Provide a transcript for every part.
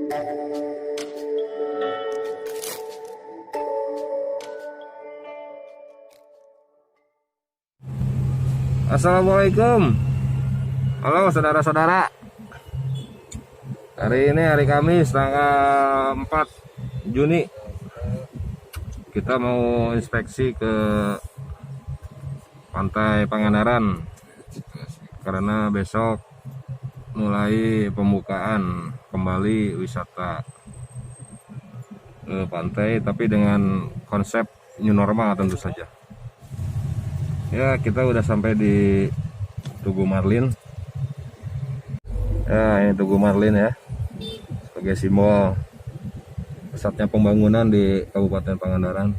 Assalamualaikum. Halo saudara-saudara. Hari ini hari Kamis tanggal 4 Juni. Kita mau inspeksi ke Pantai Pangandaran karena besok mulai pembukaan kembali wisata ke pantai, tapi dengan konsep new normal tentu saja. Ya, kita udah sampai di Tugu Marlin. Ya, ini Tugu Marlin ya, sebagai simbol pusatnya pembangunan di Kabupaten Pangandaran.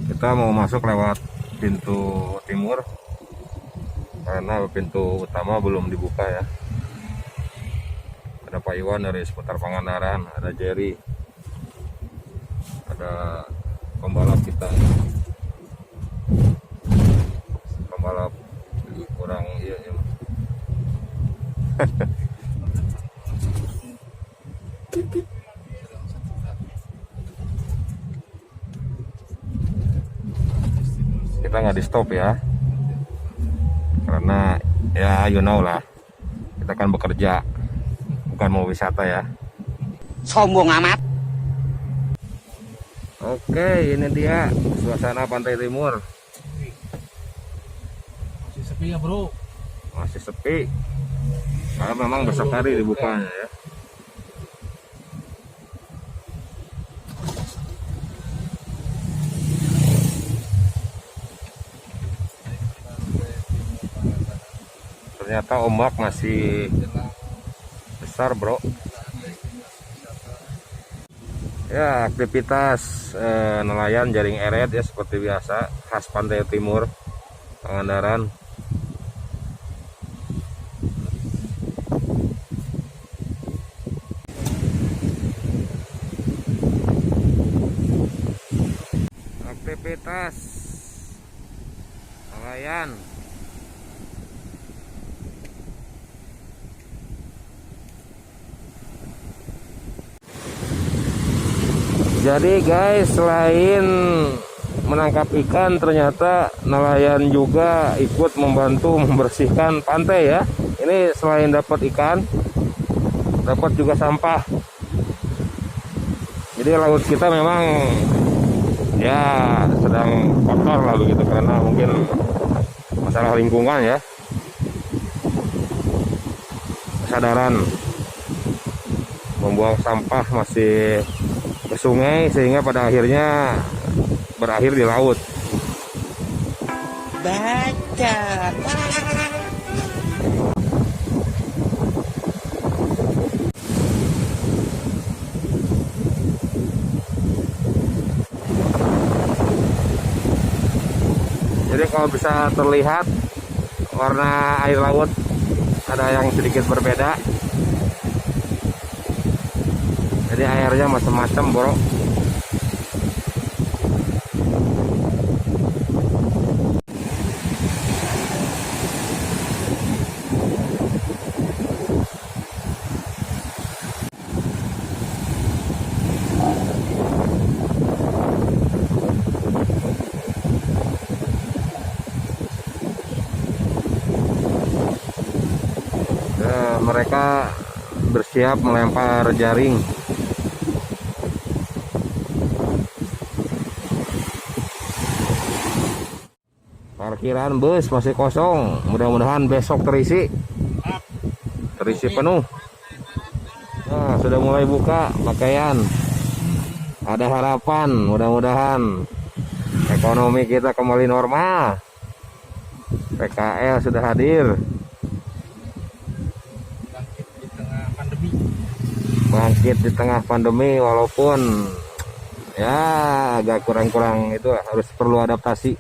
Kita mau masuk lewat pintu timur karena pintu utama belum dibuka ya. Ada Pak Iwan dari seputar Pangandaran, ada Jerry, ada pembalap kita, pembalap kurang iya ya. Kita nggak di stop ya, karena ya you know lah, kita kan bekerja, bukan mau wisata ya. Sombong amat. Oke, ini dia suasana Pantai Timur. Masih sepi ya bro? Masih sepi, karena memang besok hari dibukanya ya. Ternyata ombak masih besar bro. Ya, aktivitas nelayan jaring eret ya seperti biasa, khas Pantai Timur Pangandaran. Aktivitas nelayan. Jadi guys, selain menangkap ikan, ternyata nelayan juga ikut membantu membersihkan pantai ya. Ini selain dapat ikan, dapat juga sampah. Jadi laut kita memang ya sedang kotor lah begitu, karena mungkin masalah lingkungan ya. Kesadaran membuang sampah masih ke sungai, sehingga pada akhirnya berakhir di laut. Baca. Jadi kalau bisa terlihat warna air laut ada yang sedikit berbeda. Jadi airnya macam-macam bro. Mereka bersiap melempar jaring. Parkiran bus masih kosong, mudah-mudahan besok terisi penuh. Nah, sudah mulai buka pakaian, ada harapan, mudah-mudahan ekonomi kita kembali normal. PKL sudah hadir, bangkit di tengah pandemi, walaupun ya agak kurang-kurang itu, harus perlu adaptasi.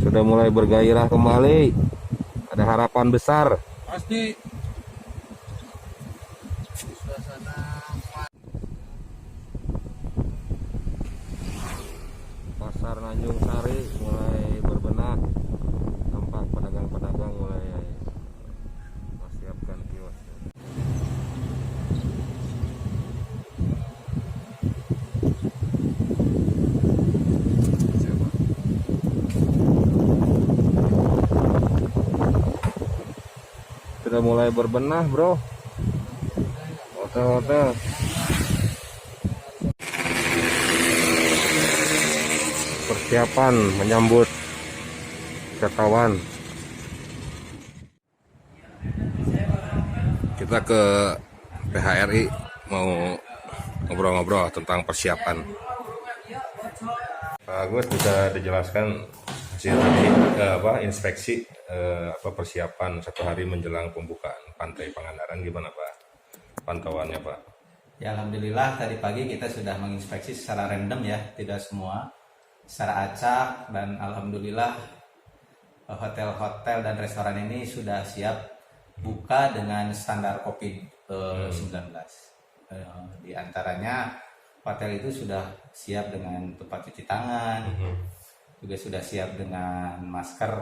Sudah mulai bergairah kembali, ada harapan besar. Pasti. Pasar Tanjung Sari mulai berbenah, udah mulai berbenah, bro. Hotel-hotel. Persiapan menyambut wisatawan. Kita ke PHRI mau ngobrol-ngobrol tentang persiapan. Pak Agus bisa dijelaskan hasil tadi inspeksi persiapan 1 hari menjelang pembukaan Pantai Pangandaran gimana Pak? Pantauannya Pak? Ya alhamdulillah tadi pagi kita sudah menginspeksi secara random ya, tidak semua, secara acak, dan alhamdulillah hotel-hotel dan restoran ini sudah siap buka dengan standar COVID-19. Di antaranya hotel itu sudah siap dengan tempat cuci tangan, juga sudah siap dengan masker,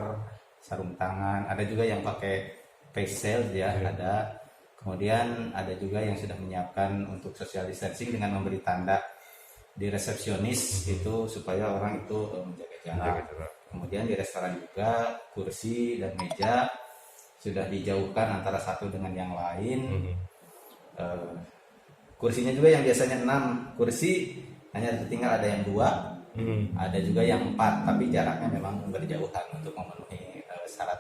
sarung tangan, ada juga yang pakai face shield ya, ada. Kemudian ada juga yang sudah menyiapkan untuk social distancing dengan memberi tanda di resepsionis itu supaya orang itu menjaga jarak. Kemudian di restoran juga kursi dan meja sudah dijauhkan antara satu dengan yang lain. Kursinya juga yang biasanya 6 kursi hanya tinggal ada yang 2, ada juga yang 4, tapi jaraknya memang berjauhan untuk memenuhi syarat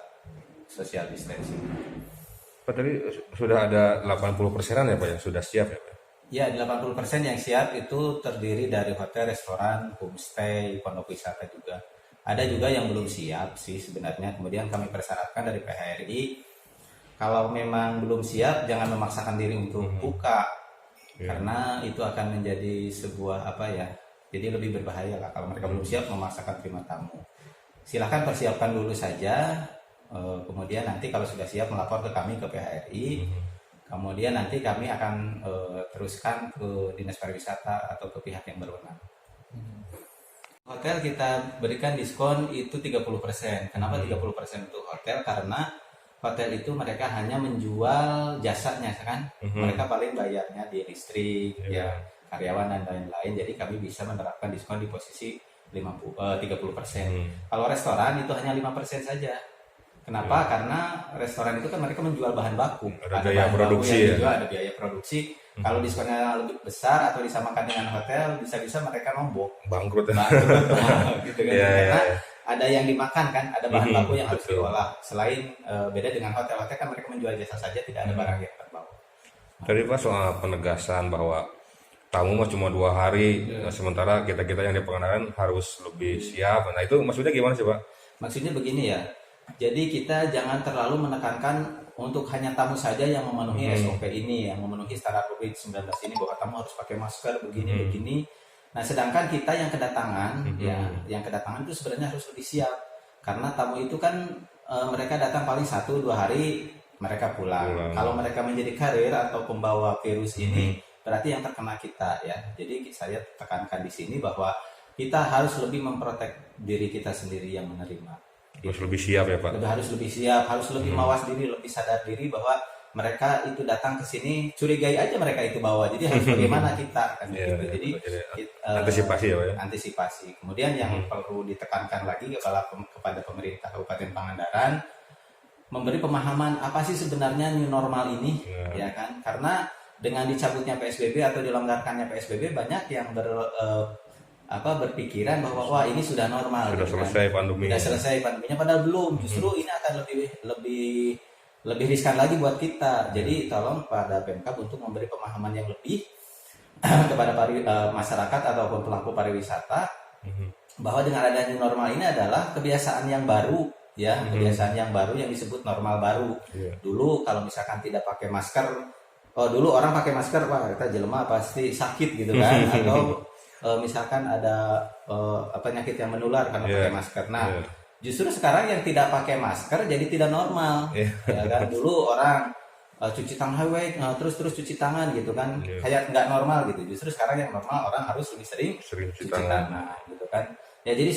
social distancing. Pak tadi sudah ada 80%-an ya Pak yang sudah siap ya Pak? Ya, 80% yang siap itu terdiri dari hotel, restoran, homestay, pondok wisata juga. Ada juga yang belum siap sih sebenarnya. Kemudian kami persyaratkan dari PHRI, kalau memang belum siap jangan memaksakan diri untuk buka, karena itu akan menjadi sebuah jadi lebih berbahaya lah kalau mereka belum siap memaksakan terima tamu. Silahkan persiapkan dulu saja. Kemudian nanti kalau sudah siap melapor ke kami ke PHRI. Kemudian nanti kami akan teruskan ke Dinas Pariwisata atau ke pihak yang berwenang. Hotel kita berikan diskon itu 30%. Kenapa 30% untuk hotel? Karena hotel itu mereka hanya menjual jasanya kan. Mereka paling bayarnya di listrik, ya karyawan dan lain-lain. Jadi kami bisa menerapkan diskon di posisi 30%. Kalau restoran itu hanya 5% saja. Kenapa? Karena restoran itu kan mereka menjual bahan baku. Ada biaya produksi juga ada biaya produksi. Kalau diskonnya lebih besar atau disamakan dengan hotel, bisa-bisa mereka nombok. Bangkrut. Gitu kan. Karena ada yang dimakan kan, ada bahan baku yang harus diolah. Selain beda dengan hotel-hotel kan mereka menjual jasa saja, tidak ada barang yang terbawa. Tadi Pak soal penegasan bahwa tamu mah cuma 2 hari, sementara kita yang di Pangandaran harus lebih siap. Nah itu maksudnya gimana sih Pak? Maksudnya begini ya. Jadi kita jangan terlalu menekankan untuk hanya tamu saja yang memenuhi SOP ini, yang memenuhi standar COVID-19 ini, bahwa tamu harus pakai masker begini. Nah, sedangkan kita yang kedatangan, yang kedatangan itu sebenarnya harus lebih siap, karena tamu itu kan mereka datang paling 1-2 hari, mereka pulang. Kalau mereka menjadi karir atau pembawa virus ini, berarti yang terkena kita ya. Jadi saya tekankan di sini bahwa kita harus lebih memprotek diri kita sendiri yang menerima. Harus lebih siap ya Pak? Harus lebih siap, harus lebih mawas diri, lebih sadar diri bahwa mereka itu datang ke sini, curigai aja mereka itu bawa. Jadi harus bagaimana kita kan gitu. Jadi antisipasi ya Pak ya? Antisipasi. Kemudian yang perlu ditekankan lagi kepada pemerintah Kabupaten Pangandaran, memberi pemahaman apa sih sebenarnya new normal ini, ya kan? Karena dengan dicabutnya PSBB atau dilonggarkannya PSBB, banyak yang berpikiran bahwa wah ini sudah normal, sudah selesai pandemi. Sudah selesai pandeminya, padahal belum. Justru ini akan lebih riskan lagi buat kita. Jadi tolong pada Pemkab untuk memberi pemahaman yang lebih kepada masyarakat ataupun pelaku pariwisata bahwa dengan adanya new normal ini adalah kebiasaan yang baru ya, kebiasaan yang baru yang disebut normal baru. Dulu kalau misalkan tidak pakai masker, dulu orang pakai masker, wah kita jelema pasti sakit gitu kan, atau misalkan ada penyakit yang menular karena pakai masker. Nah, justru sekarang yang tidak pakai masker jadi tidak normal. Ya kan, dulu orang cuci tangan terus cuci tangan gitu kan, kayak nggak normal gitu. Justru sekarang yang normal orang harus lebih sering cuci tangan gitu kan. Ya jadi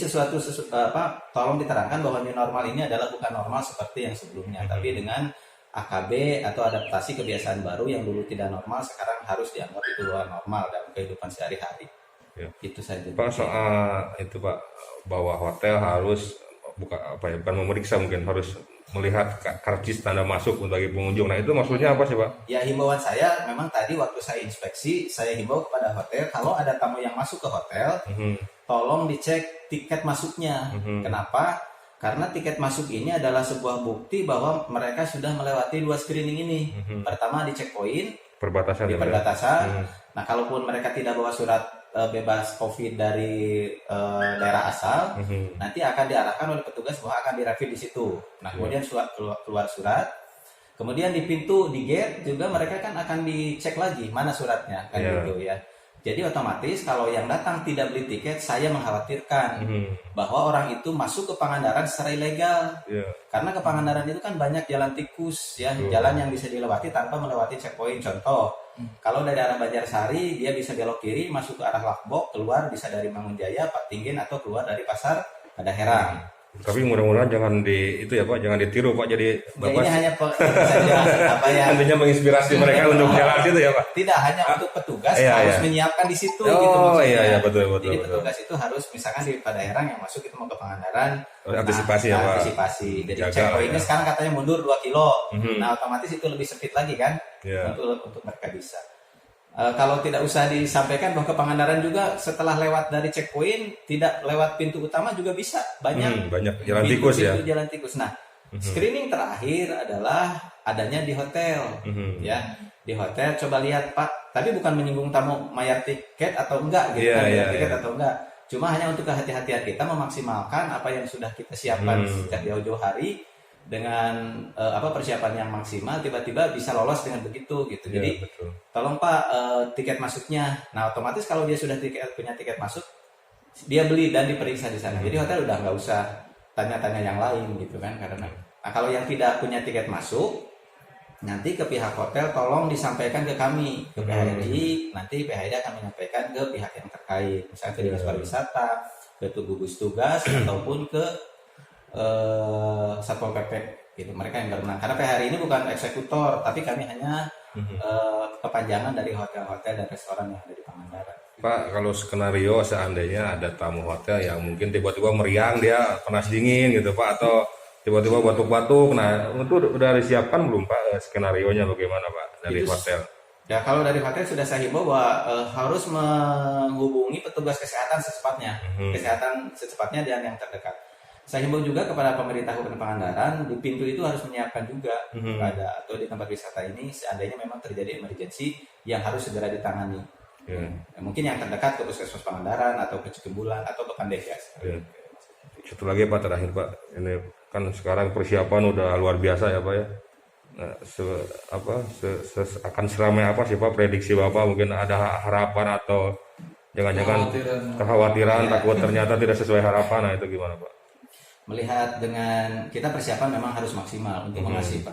tolong diterangkan bahwa new normal ini adalah bukan normal seperti yang sebelumnya, tapi dengan AKB atau adaptasi kebiasaan baru yang dulu tidak normal sekarang harus dianggap itu normal dalam kehidupan sehari-hari. Itu saja Pak. Soal itu Pak, bahwa hotel harus bukan memeriksa, mungkin harus melihat karcis tanda masuk bagi pengunjung. Nah itu maksudnya apa sih Pak? Ya himbauan saya memang tadi waktu saya inspeksi, saya himbau kepada hotel kalau ada tamu yang masuk ke hotel, tolong dicek tiket masuknya. Kenapa? Karena tiket masuk ini adalah sebuah bukti bahwa mereka sudah melewati 2 screening ini. Pertama di checkpoint, Perbatasan di ya, Pak, ya? perbatasan. Nah kalaupun mereka tidak bawa surat bebas COVID dari daerah asal, nanti akan diarahkan oleh petugas bahwa akan direview di situ. Nah kemudian keluar surat, kemudian di pintu di gate juga mereka kan akan dicek lagi mana suratnya kan gitu ya. Jadi otomatis kalau yang datang tidak beli tiket, saya mengkhawatirkan bahwa orang itu masuk ke Pangandaran secara ilegal. Karena ke Pangandaran itu kan banyak jalan tikus ya, jalan yang bisa dilewati tanpa melewati checkpoint. Contoh, kalau dari arah Banjarsari dia bisa belok kiri masuk ke arah Lakbok, keluar bisa dari Mangunjaya, Patingin atau keluar dari Pasar Padaherang. Tapi mudah-mudahan jangan itu ya Pak, jangan ditiru Pak. Jadi Ya, ini hanya saja apa ya. nantinya menginspirasi mereka untuk jalan situ ya Pak. Tidak hanya untuk petugas Iya, harus iya. menyiapkan di situ Oh, gitu maksudnya. iya, betul. Jadi petugas itu harus misalkan di Padaherang yang masuk itu mau ke Pangandaran, Antisipasi ya Pak. antisipasi. Jadi Jaga checkpointnya ya. sekarang katanya mundur 2 kilo. Nah otomatis itu lebih sempit lagi kan Iya. untuk mereka bisa. Kalau tidak usah disampaikan bahwa ke Pangandaran juga setelah lewat dari checkpoint tidak lewat pintu utama juga bisa banyak Jalan tikus ya. jalan tikus. Nah screening terakhir adalah adanya di hotel ya, di hotel coba lihat Pak, tapi bukan menyinggung tamu bayar tiket atau enggak gitu kan, bayar tiket atau enggak, cuma hanya untuk kehati-hatian kita memaksimalkan apa yang sudah kita siapkan sejak jauh-jauh hari dengan persiapan yang maksimal, tiba-tiba bisa lolos dengan begitu gitu. Jadi betul. tolong Pak tiket masuknya. Nah otomatis kalau dia sudah punya tiket masuk, dia beli dan diperiksa di sana. Jadi hotel udah nggak usah tanya-tanya yang lain gitu kan, karena nah kalau yang tidak punya tiket masuk, nanti ke pihak hotel tolong disampaikan ke kami, ke PHRI. Nanti PHRI akan menyampaikan ke pihak yang terkait, misalnya ke Dinas Pariwisata, ke gugus tugas ataupun ke Satpol PP gitu, mereka yang berwenang. Karena PHRI ini bukan eksekutor, tapi kami hanya kepanjangan dari hotel-hotel dan restoran yang ada di Pangandaran. Pak, kalau skenario seandainya ada tamu hotel yang mungkin tiba-tiba meriang, dia panas dingin gitu Pak, atau tiba-tiba batuk-batuk, nah itu udah disiapkan belum Pak skenarionya bagaimana Pak dari hotel? Ya kalau dari hotel sudah saya himbau bahwa harus menghubungi petugas kesehatan secepatnya dan yang terdekat. Saya himbau juga kepada pemerintah Kabupaten Pangandaran, di pintu itu harus menyiapkan juga atau di tempat wisata ini seandainya memang terjadi emergensi yang harus segera ditangani. Mungkin yang terdekat ke Puskesmas Pangandaran atau ke Cikembulan atau ke Pandeglas. Satu lagi Pak, terakhir Pak, ini kan sekarang persiapan udah luar biasa ya Pak ya. Nah, akan seramai apa sih Pak prediksi Bapak? Mungkin ada harapan atau jangan-jangan kekhawatiran takut ternyata tidak sesuai harapan, nah itu gimana Pak? Melihat dengan kita persiapan memang harus maksimal untuk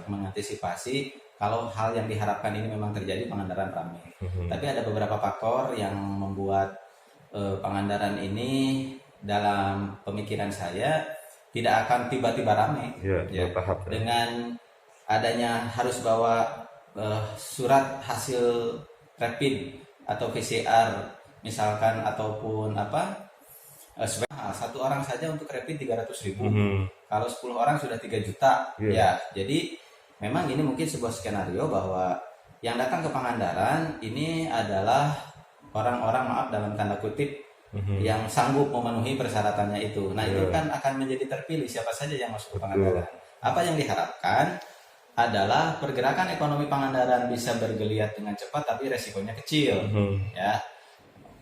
mengantisipasi kalau hal yang diharapkan ini memang terjadi, Pangandaran ramai. Tapi ada beberapa faktor yang membuat Pangandaran ini dalam pemikiran saya tidak akan tiba-tiba ramai. Bertahap, ya. Dengan adanya harus bawa surat hasil rapid atau PCR misalkan ataupun satu orang saja untuk rapid 300.000. Kalau 10 orang sudah 3 juta. Ya, jadi memang ini mungkin sebuah skenario bahwa yang datang ke Pangandaran ini adalah orang-orang, maaf dalam tanda kutip, yang sanggup memenuhi persyaratannya itu. Nah, itu kan akan menjadi terpilih siapa saja yang masuk ke Pangandaran. Apa yang diharapkan adalah pergerakan ekonomi Pangandaran bisa bergeliat dengan cepat tapi resikonya kecil. Ya.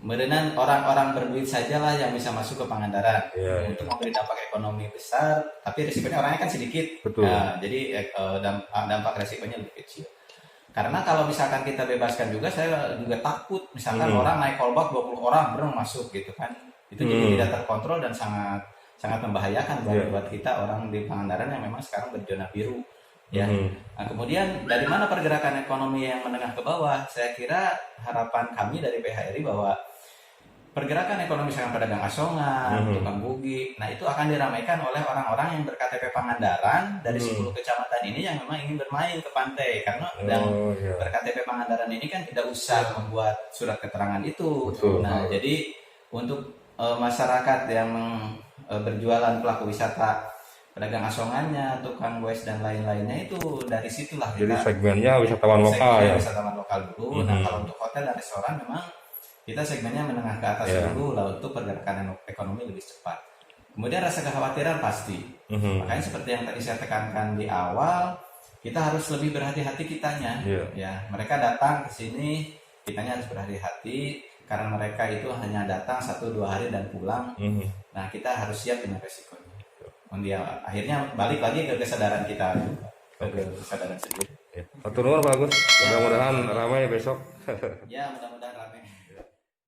Kemudian orang-orang berduit sajalah yang bisa masuk ke Pangandaran untuk memberi dampak ekonomi besar, tapi risikonya orangnya kan sedikit. Nah, jadi dampak risikonya lebih kecil. Karena kalau misalkan kita bebaskan juga, saya juga takut misalkan orang naik kolbak 20 orang berenang masuk gitu kan, itu jadi tidak terkontrol dan sangat membahayakan buat kita orang di Pangandaran yang memang sekarang berzona biru. Ya. Nah, kemudian dari mana pergerakan ekonomi yang menengah ke bawah? Saya kira harapan kami dari PHRI bahwa pergerakan ekonomi misalkan pedagang asongan, tukang bugi, nah itu akan diramaikan oleh orang-orang yang ber-KTP Pangandaran dari 10 kecamatan ini yang memang ingin bermain ke pantai, karena ber-KTP Pangandaran ini kan tidak usah membuat surat keterangan itu. Nah, jadi untuk masyarakat yang berjualan pelaku wisata pedagang asongannya, tukang goes dan lain-lainnya itu dari situlah Jadi kita segmennya wisatawan lokal ya. wisatawan lokal dulu. Nah kalau untuk hotel dan restoran memang kita segmennya menengah ke atas Ya. dulu lah untuk pergerakan ekonomi lebih cepat. Kemudian rasa kekhawatiran pasti. Makanya seperti yang tadi saya tekankan di awal, kita harus lebih berhati-hati kitanya. Iya. Ya, mereka datang ke sini, kitanya harus berhati-hati karena mereka itu hanya datang 1-2 hari dan pulang. Nah, kita harus siap dengan resikonya. Kemudian akhirnya balik lagi ke kesadaran kita, ke kesadaran sendiri. Ya. Matur nuwun Pak Agus. Mudah-mudahan ramai besok. Ya, mudah-mudahan ramai.